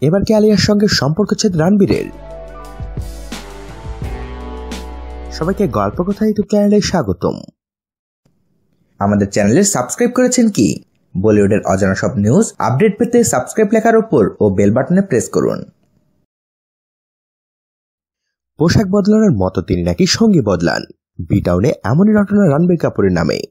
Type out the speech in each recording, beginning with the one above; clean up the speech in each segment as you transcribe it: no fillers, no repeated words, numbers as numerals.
এবার কি আলিয়ার সঙ্গে সম্পর্ক ছেদ রণবীরের? সবাইকে গল্প কথা ইউটিউব চ্যানেলে স্বাগতম। আমাদের চ্যানেলে সাবস্ক্রাইব করেছেন কি? বলিউডের অজানা সব নিউজ আপডেট পেতে সাবস্ক্রাইব লেখার উপর ও বেল বাটনে প্রেস করুন। পোশাক বদলানোর মতো তিনি নাকি সঙ্গী বদলান। বি-টাউনে এমনই রটনা রণবীর কাপুরের নামে।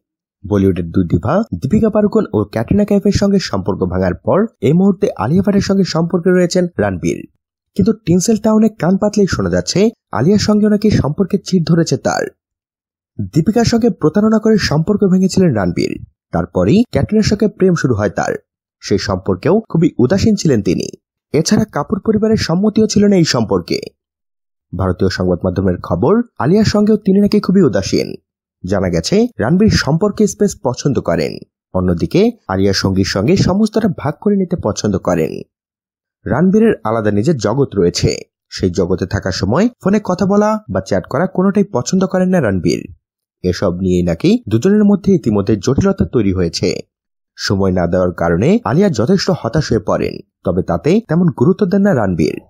বলিউডের দুই দিভা দীপিকা পাড়ুকোন ও ক্যাটরিনা কাইফের সঙ্গে সম্পর্ক ভাঙার পর এই মুহূর্তে আলিয়া ভাটের সঙ্গে সম্পর্কে রয়েছেন রণবীর। কিন্তু টিনসেল টাউনে কান পাতলেই শোনা যাচ্ছে আলিয়ার সঙ্গে নাকি সম্পর্কের চির ধরেছে তার। দীপিকার সঙ্গে প্রতারণা করে সম্পর্ক ভেঙেছিলেন রণবীর। তারপরেই ক্যাটরিনার সঙ্গে প্রেম শুরু হয় তার। সেই সম্পর্কেও খুবই উদাসীন ছিলেন তিনি। এছাড়া কাপুর পরিবারের সম্মতিও ছিল না এই সম্পর্কে। ভারতীয় সংবাদ মাধ্যমের খবর, আলিয়ার সঙ্গেও তিনি নাকি খুবই উদাসীন। জানা গেছে রণবীর সম্পর্কে স্পেস পছন্দ করেন, অন্যদিকে আলিয়ার সঙ্গীর সঙ্গে সমস্তটা ভাগ করে নিতে পছন্দ করেন। রণবীরের আলাদা নিজের জগৎ রয়েছে। সেই জগতে থাকার সময় ফোনে কথা বলা বা চ্যাট করা কোনোটাই পছন্দ করেন না রণবীর। এসব নিয়েই নাকি দুজনের মধ্যে ইতিমধ্যে জটিলতা তৈরি হয়েছে। সময় না দেওয়ার কারণে আলিয়া যথেষ্ট হতাশ হয়ে পড়েন, তবে তাতে তেমন গুরুত্ব দেন না রণবীর।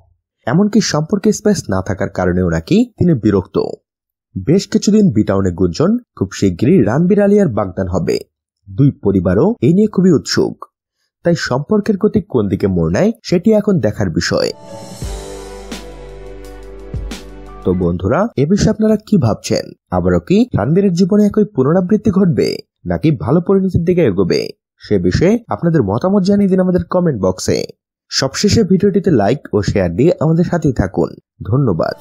এমনকি সম্পর্কে স্পেস না থাকার কারণেও নাকি তিনি বিরক্ত। বেশ কিছুদিন বি-টাউনে গুঞ্জন খুব শিগগিরই রণবীর আলিয়ার বাগদান হবে। দুই পরিবারও এই নিয়ে খুবই উৎসুক। তাই সম্পর্কের গতি কোন দিকে মোড় নেয় সেটি এখন দেখার বিষয়। তো বন্ধুরা, এ বিষয়ে আপনারা কি ভাবছেন? আবারও কি রণবীরের জীবনে একই পুনরাবৃত্তি ঘটবে, নাকি ভালো পরিণতির দিকে এগোবে? সে বিষয়ে আপনাদের মতামত জানিয়ে দিন আমাদের কমেন্ট বক্সে। সবশেষে ভিডিওটিতে লাইক ও শেয়ার দিয়ে আমাদের সাথেই থাকুন। ধন্যবাদ।